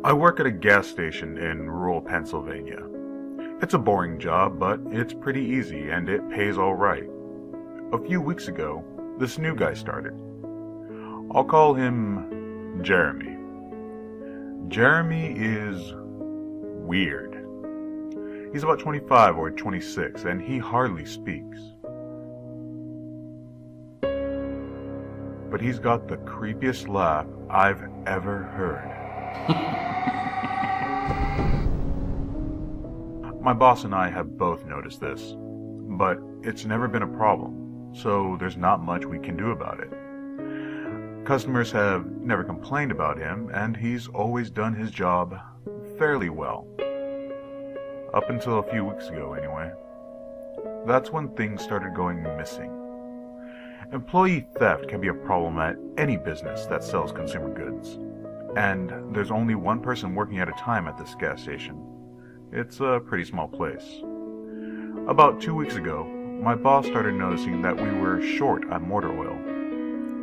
I work at a gas station in rural Pennsylvania. It's a boring job, but it's pretty easy and it pays all right. A few weeks ago, this new guy started. I'll call him Jeremy. Jeremy is weird. He's about 25 or 26 and he hardly speaks. But he's got the creepiest laugh I've ever heard. My boss and I have both noticed this, but it's never been a problem, so there's not much we can do about it. Customers have never complained about him, and he's always done his job fairly well. Up until a few weeks ago, anyway. That's when things started going missing. Employee theft can be a problem at any business that sells consumer goods, and there's only one person working at a time at this gas station. It's a pretty small place. About 2 weeks ago, my boss started noticing that we were short on motor oil.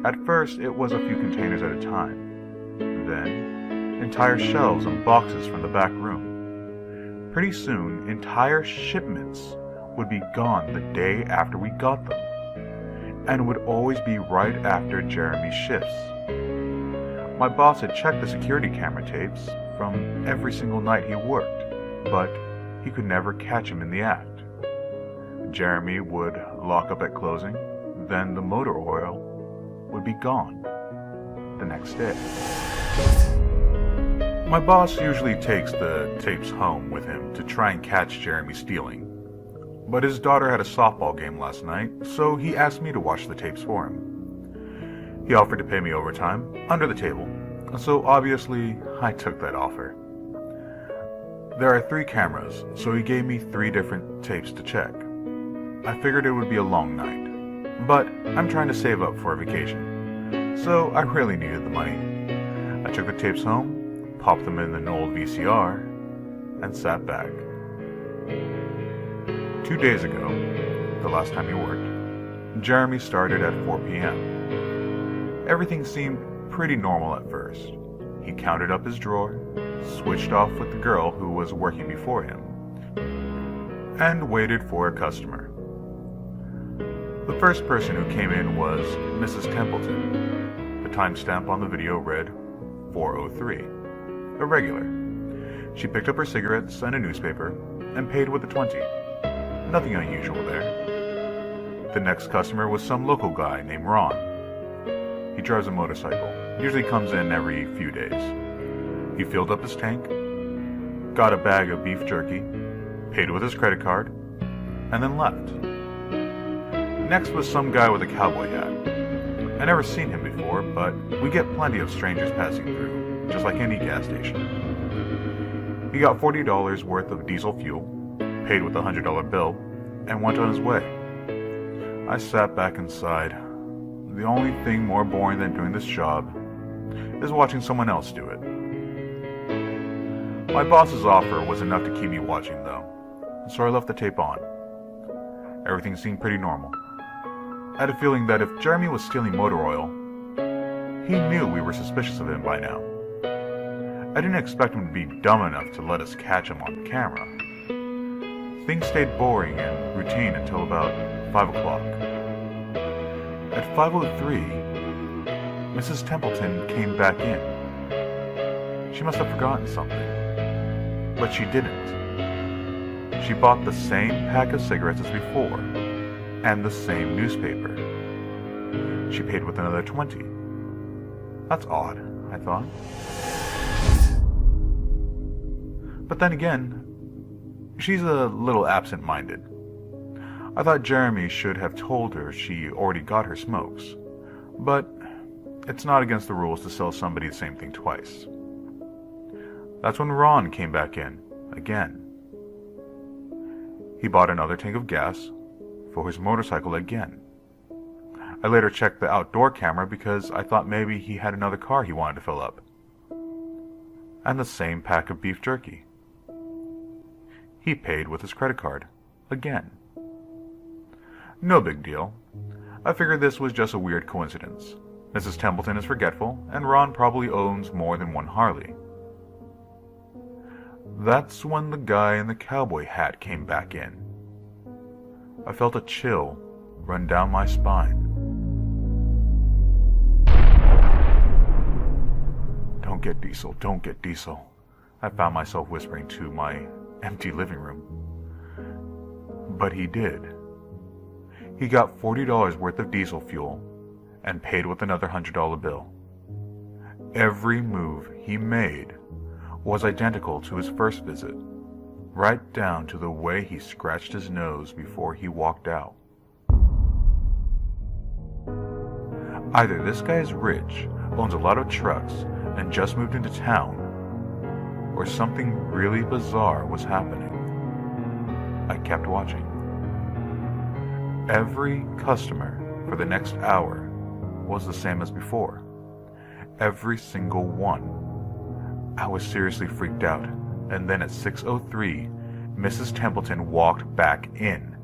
At first, it was a few containers at a time. Then, entire shelves and boxes from the back room. Pretty soon, entire shipments would be gone the day after we got them, and would always be right after Jeremy's shifts. My boss had checked the security camera tapes from every single night he worked, but he could never catch him in the act. Jeremy would lock up at closing, then the motor oil would be gone the next day. My boss usually takes the tapes home with him to try and catch Jeremy stealing, but his daughter had a softball game last night, so he asked me to watch the tapes for him. He offered to pay me overtime under the table, so obviously I took that offer. There are 3 cameras, so he gave me 3 different tapes to check. I figured it would be a long night, but I'm trying to save up for a vacation, so I really needed the money. I took the tapes home, popped them in an old VCR, and sat back. 2 days ago, the last time he worked, Jeremy started at 4 p.m. Everything seemed pretty normal at first. He counted up his drawer, switched off with the girl who was working before him, and waited for a customer. The first person who came in was Mrs. Templeton. The timestamp on the video read 4:03, a regular. She picked up her cigarettes and a newspaper and paid with a 20. Nothing unusual there. The next customer was some local guy named Ron. He drives a motorcycle, usually comes in every few days. He filled up his tank, got a bag of beef jerky, paid with his credit card, and then left. Next was some guy with a cowboy hat. I never seen him before, but we get plenty of strangers passing through, just like any gas station. He got $40 worth of diesel fuel, paid with a $100 bill, and went on his way. I sat back inside. The only thing more boring than doing this job is watching someone else do it. My boss's offer was enough to keep me watching though, so I left the tape on. Everything seemed pretty normal. I had a feeling that if Jeremy was stealing motor oil, he knew we were suspicious of him by now. I didn't expect him to be dumb enough to let us catch him on camera. Things stayed boring and routine until about 5 o'clock. At 5:03, Mrs. Templeton came back in. She must have forgotten something, but she didn't. She bought the same pack of cigarettes as before, and the same newspaper. She paid with another 20. That's odd, I thought. But then again, she's a little absent-minded. I thought Jeremy should have told her she already got her smokes, but it's not against the rules to sell somebody the same thing twice. That's when Ron came back in, again. He bought another tank of gas for his motorcycle again. I later checked the outdoor camera because I thought maybe he had another car he wanted to fill up. And the same pack of beef jerky. He paid with his credit card, again. No big deal. I figured this was just a weird coincidence. Mrs. Templeton is forgetful, and Ron probably owns more than one Harley. That's when the guy in the cowboy hat came back in. I felt a chill run down my spine. "Don't get Diesel, don't get Diesel," I found myself whispering to my empty living room. But he did. He got $40 worth of diesel fuel and paid with another $100 bill. Every move he made was identical to his first visit, right down to the way he scratched his nose before he walked out. Either this guy is rich, owns a lot of trucks, and just moved into town, or something really bizarre was happening. I kept watching. Every customer for the next hour was the same as before. Every single one. I was seriously freaked out, and then at 6:03, Mrs. Templeton walked back in.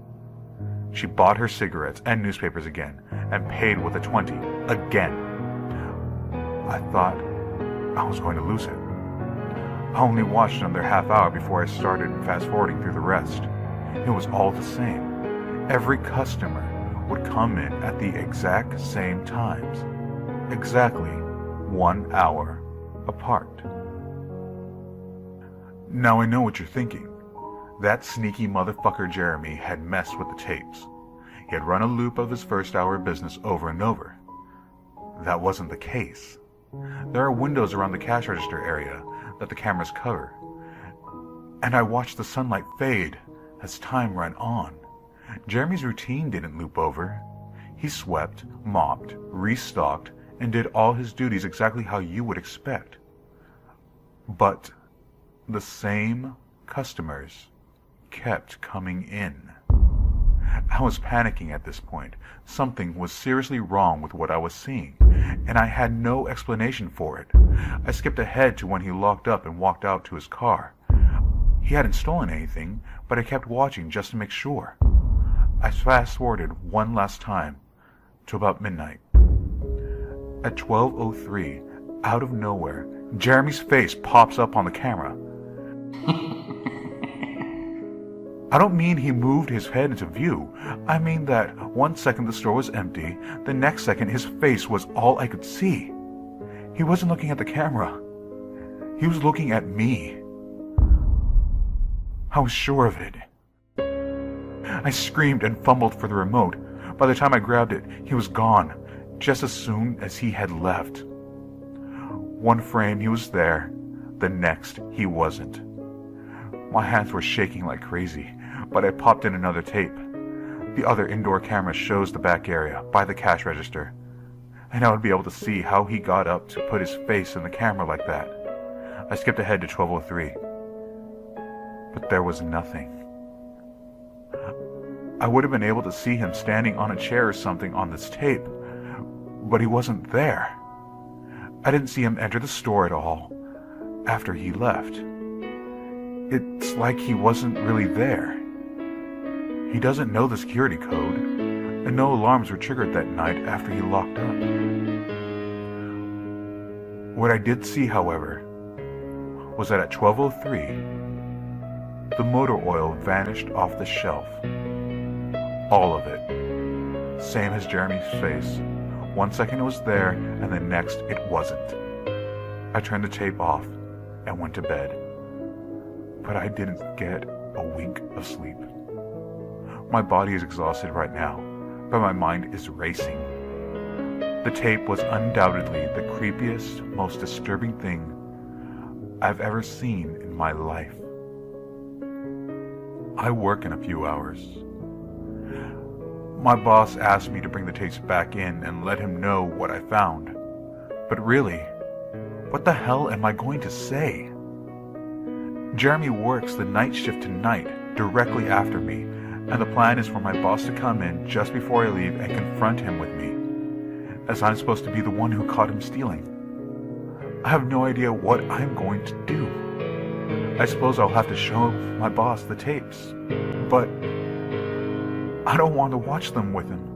She bought her cigarettes and newspapers again, and paid with a 20 again. I thought I was going to lose it. I only watched another half hour before I started fast-forwarding through the rest. It was all the same. Every customer would come in at the exact same times, exactly 1 hour apart. Now I know what you're thinking. That sneaky motherfucker Jeremy had messed with the tapes. He had run a loop of his first hour of business over and over. That wasn't the case. There are windows around the cash register area that the cameras cover, and I watched the sunlight fade as time ran on. Jeremy's routine didn't loop over. He swept, mopped, restocked, and did all his duties exactly how you would expect. But the same customers kept coming in. I was panicking at this point. Something was seriously wrong with what I was seeing, and I had no explanation for it. I skipped ahead to when he locked up and walked out to his car. He hadn't stolen anything, but I kept watching just to make sure. I fast-forwarded one last time to about midnight. At 12:03, out of nowhere, Jeremy's face pops up on the camera. I don't mean he moved his head into view. I mean that 1 second the store was empty, the next second his face was all I could see. He wasn't looking at the camera. He was looking at me. I was sure of it. I screamed and fumbled for the remote. By the time I grabbed it, he was gone, just as soon as he had left. One frame he was there, the next he wasn't. My hands were shaking like crazy, but I popped in another tape. The other indoor camera shows the back area, by the cash register, and I would be able to see how he got up to put his face in the camera like that. I skipped ahead to 12:03, but there was nothing. I would have been able to see him standing on a chair or something on this tape, but he wasn't there. I didn't see him enter the store at all after he left. It's like he wasn't really there. He doesn't know the security code, and no alarms were triggered that night after he locked up. What I did see, however, was that at 12:03, the motor oil vanished off the shelf. All of it. Same as Jeremy's face. 1 second it was there, and the next it wasn't. I turned the tape off and went to bed. But I didn't get a wink of sleep. My body is exhausted right now, but my mind is racing. The tape was undoubtedly the creepiest, most disturbing thing I've ever seen in my life. I work in a few hours. My boss asked me to bring the tapes back in and let him know what I found. But really, what the hell am I going to say? Jeremy works the night shift tonight, directly after me, and the plan is for my boss to come in just before I leave and confront him with me, as I'm supposed to be the one who caught him stealing. I have no idea what I'm going to do. I suppose I'll have to show my boss the tapes, but I don't want to watch them with him.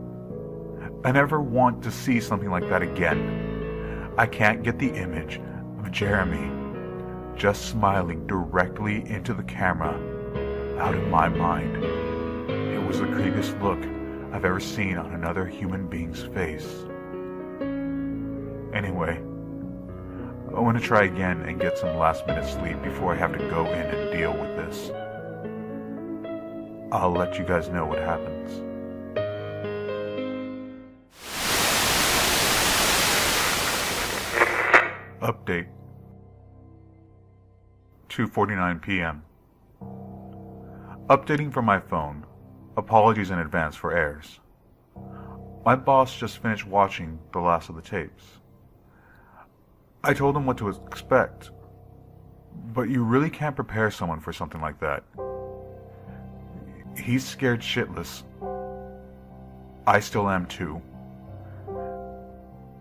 I never want to see something like that again. I can't get the image of Jeremy just smiling directly into the camera out of my mind. It was the creepiest look I've ever seen on another human being's face. Anyway, I want to try again and get some last-minute sleep before I have to go in and deal with this. I'll let you guys know what happens. Update. 2:49 p.m. Updating from my phone. Apologies in advance for errors. My boss just finished watching the last of the tapes. I told him what to expect, but you really can't prepare someone for something like that. He's scared shitless. I still am too.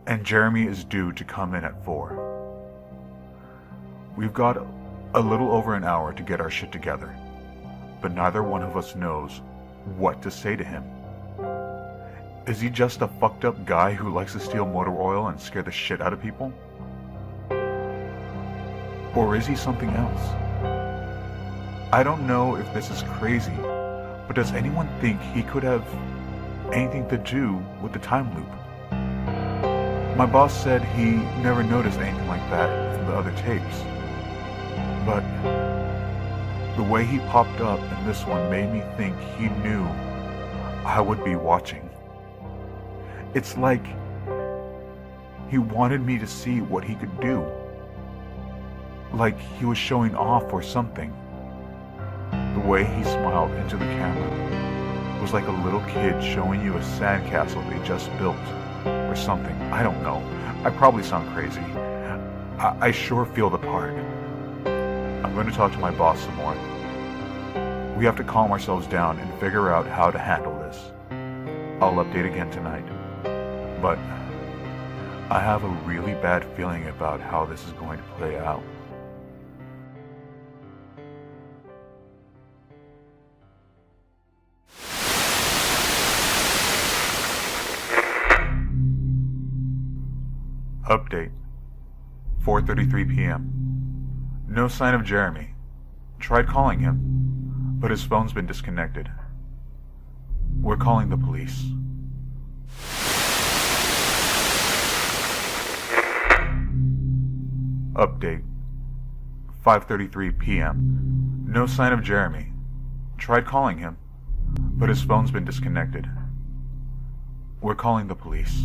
And Jeremy is due to come in at 4. We've got a little over an hour to get our shit together, but neither one of us knows what to say to him. Is he just a fucked up guy who likes to steal motor oil and scare the shit out of people? Or is he something else? I don't know if this is crazy, but does anyone think he could have anything to do with the time loop? My boss said he never noticed anything like that in the other tapes, but the way he popped up in this one made me think he knew I would be watching. It's like he wanted me to see what he could do. Like he was showing off or something. The way he smiled into the camera was like a little kid showing you a sandcastle they just built or something. I don't know. I probably sound crazy. I sure feel the part. I'm going to talk to my boss some more. We have to calm ourselves down and figure out how to handle this. I'll update again tonight. But I have a really bad feeling about how this is going to play out. Update. 4:33 p.m. No sign of Jeremy. Tried calling him, but his phone's been disconnected. We're calling the police. Update. 5:33 p.m. No sign of Jeremy. Tried calling him, but his phone's been disconnected. We're calling the police.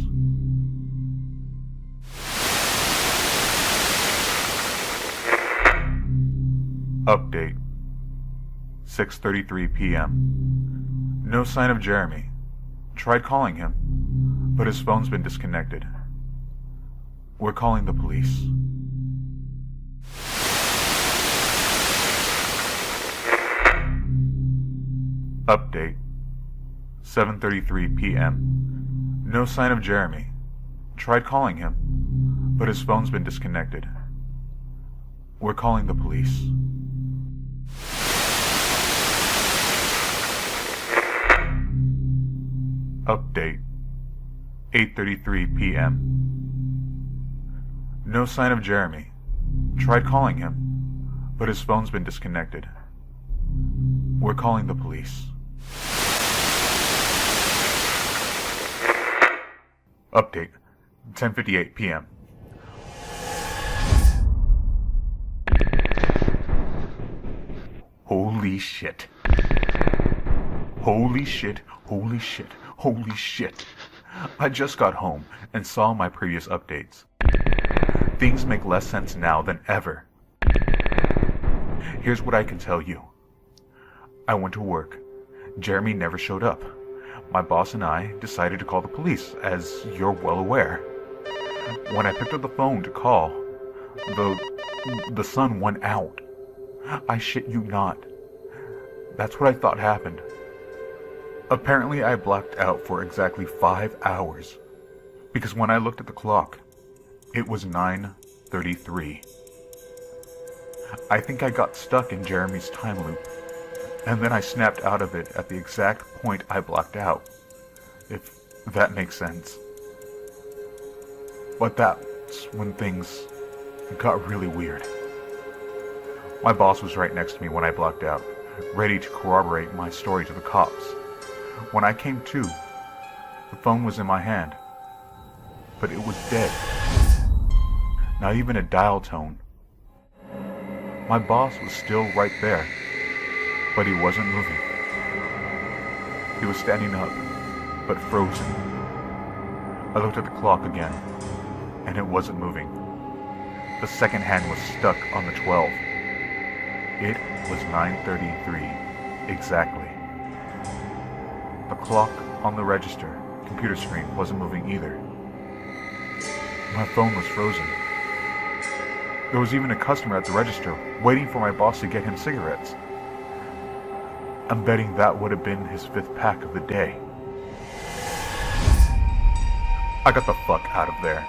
Update. 6:33 p.m. No sign of Jeremy. Tried calling him, but his phone's been disconnected. We're calling the police. Update. 7:33 p.m. No sign of Jeremy. Tried calling him, but his phone's been disconnected. We're calling the police. Update. 8:33 p.m. No sign of Jeremy. Tried calling him, but his phone's been disconnected. We're calling the police. Update. 10:58 p.m. Holy shit. Holy shit, holy shit, holy shit. I just got home and saw my previous updates. Things make less sense now than ever. Here's what I can tell you. I went to work. Jeremy never showed up. My boss and I decided to call the police, as you're well aware. When I picked up the phone to call, the sun went out. I shit you not. That's what I thought happened. Apparently I blacked out for exactly 5 hours, because when I looked at the clock, it was 9:33. I think I got stuck in Jeremy's time loop, and then I snapped out of it at the exact point I blacked out, if that makes sense. But that's when things got really weird. My boss was right next to me when I blacked out, ready to corroborate my story to the cops. When I came to, the phone was in my hand, but it was dead. Not even a dial tone. My boss was still right there, but he wasn't moving. He was standing up, but frozen. I looked at the clock again, and it wasn't moving. The second hand was stuck on the 12. It was 9:33, exactly. The clock on the register computer screen wasn't moving either. My phone was frozen. There was even a customer at the register waiting for my boss to get him cigarettes. I'm betting that would have been his 5th pack of the day. I got the fuck out of there.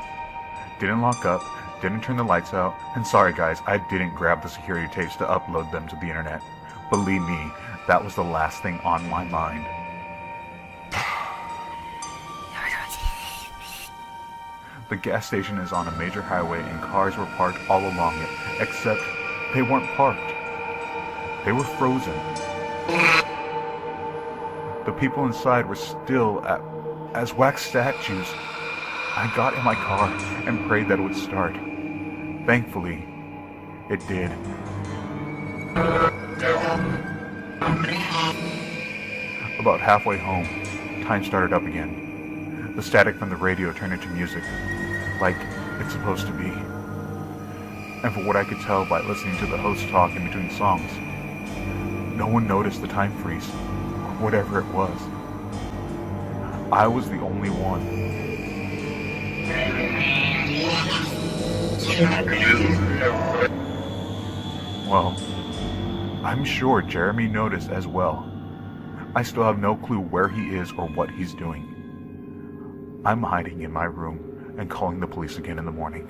Didn't lock up, didn't turn the lights out, and sorry guys, I didn't grab the security tapes to upload them to the internet. Believe me, that was the last thing on my mind. The gas station is on a major highway and cars were parked all along it, except they weren't parked. They were frozen. The people inside were still as wax statues. I got in my car and prayed that it would start. Thankfully, it did. About halfway home, time started up again. The static from the radio turned into music, like it's supposed to be. And for what I could tell by listening to the host talk in between songs, no one noticed the time freeze, or whatever it was. I was the only one. Well, I'm sure Jeremy noticed as well. I still have no clue where he is or what he's doing. I'm hiding in my room and calling the police again in the morning.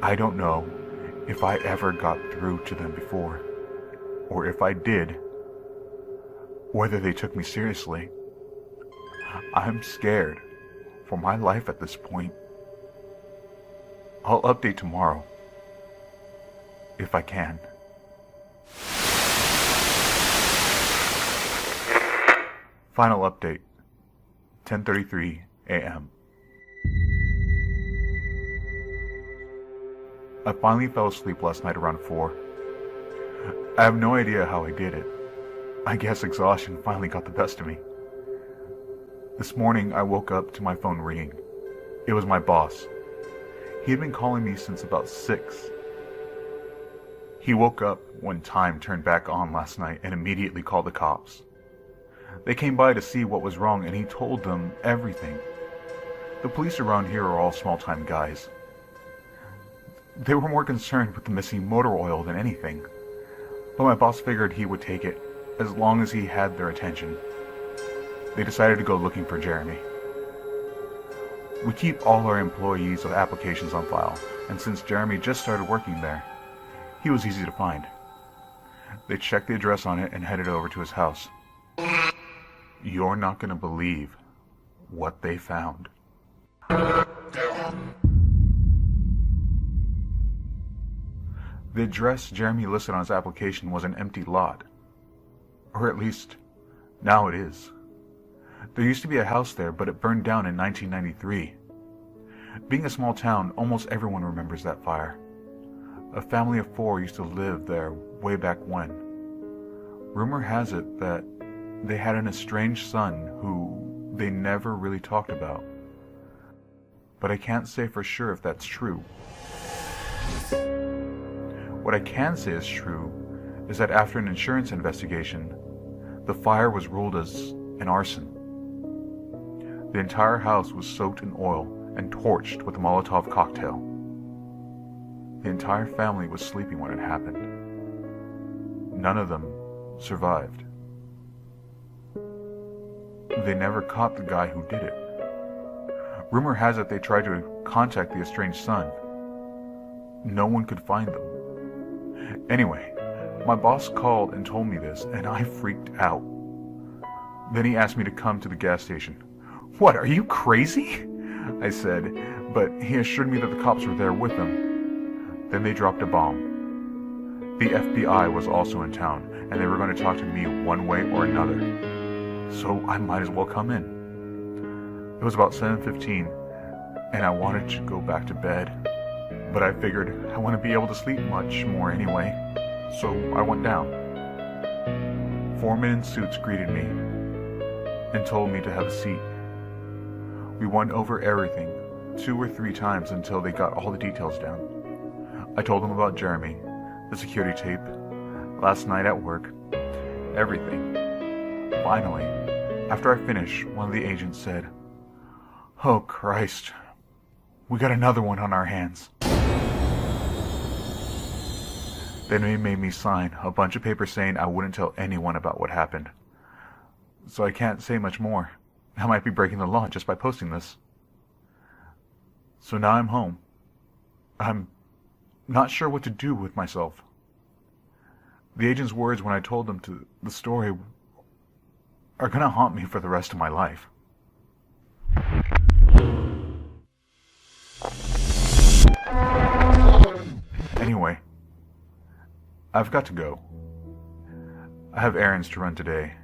I don't know if I ever got through to them before, or if I did, whether they took me seriously. I'm scared for my life at this point. I'll update tomorrow, if I can. Final update, 10:33 a.m. I finally fell asleep last night around 4. I have no idea how I did it. I guess exhaustion finally got the best of me. This morning I woke up to my phone ringing. It was my boss. He had been calling me since about 6. He woke up when time turned back on last night and immediately called the cops. They came by to see what was wrong and he told them everything. The police around here are all small-time guys. They were more concerned with the missing motor oil than anything, but my boss figured he would take it as long as he had their attention. They decided to go looking for Jeremy. We keep all our employees' applications on file, and since Jeremy just started working there, he was easy to find. They checked the address on it and headed over to his house. You're not going to believe what they found. The address Jeremy listed on his application was an empty lot. Or at least, now it is. There used to be a house there, but it burned down in 1993. Being a small town, almost everyone remembers that fire. A family of 4 used to live there way back when. Rumor has it that they had an estranged son who they never really talked about. But I can't say for sure if that's true. What I can say is true is that after an insurance investigation, the fire was ruled as an arson. The entire house was soaked in oil and torched with a Molotov cocktail. The entire family was sleeping when it happened. None of them survived. They never caught the guy who did it. Rumor has it they tried to contact the estranged son. No one could find them. Anyway, my boss called and told me this, and I freaked out. Then he asked me to come to the gas station. What, are you crazy? I said, but he assured me that the cops were there with them. Then they dropped a bomb. The FBI was also in town, and they were going to talk to me one way or another. So I might as well come in. It was about 7:15, and I wanted to go back to bed. But I figured I wouldn't be able to sleep much more anyway, so I went down. Foremen in suits greeted me and told me to have a seat. We went over everything 2 or 3 times until they got all the details down. I told them about Jeremy, the security tape, last night at work, everything. Finally, after I finished, one of the agents said, "Oh Christ, we got another one on our hands." Then they made me sign a bunch of papers saying I wouldn't tell anyone about what happened. So I can't say much more. I might be breaking the law just by posting this. So now I'm home. I'm not sure what to do with myself. The agent's words when I told them the story are gonna haunt me for the rest of my life. Anyway, I've got to go. I have errands to run today.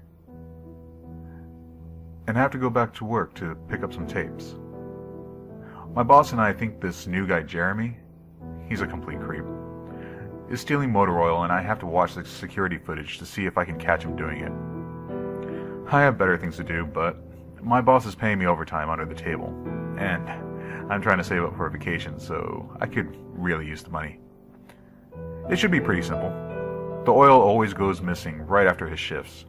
And I have to go back to work to pick up some tapes. My boss and I think this new guy Jeremy, he's a complete creep, is stealing motor oil, and I have to watch the security footage to see if I can catch him doing it. I have better things to do, but my boss is paying me overtime under the table, and I'm trying to save up for a vacation, so I could really use the money. It should be pretty simple. The oil always goes missing right after his shifts.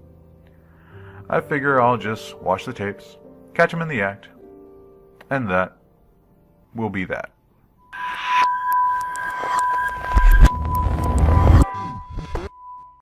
I figure I'll just watch the tapes, catch him in the act, and that will be that.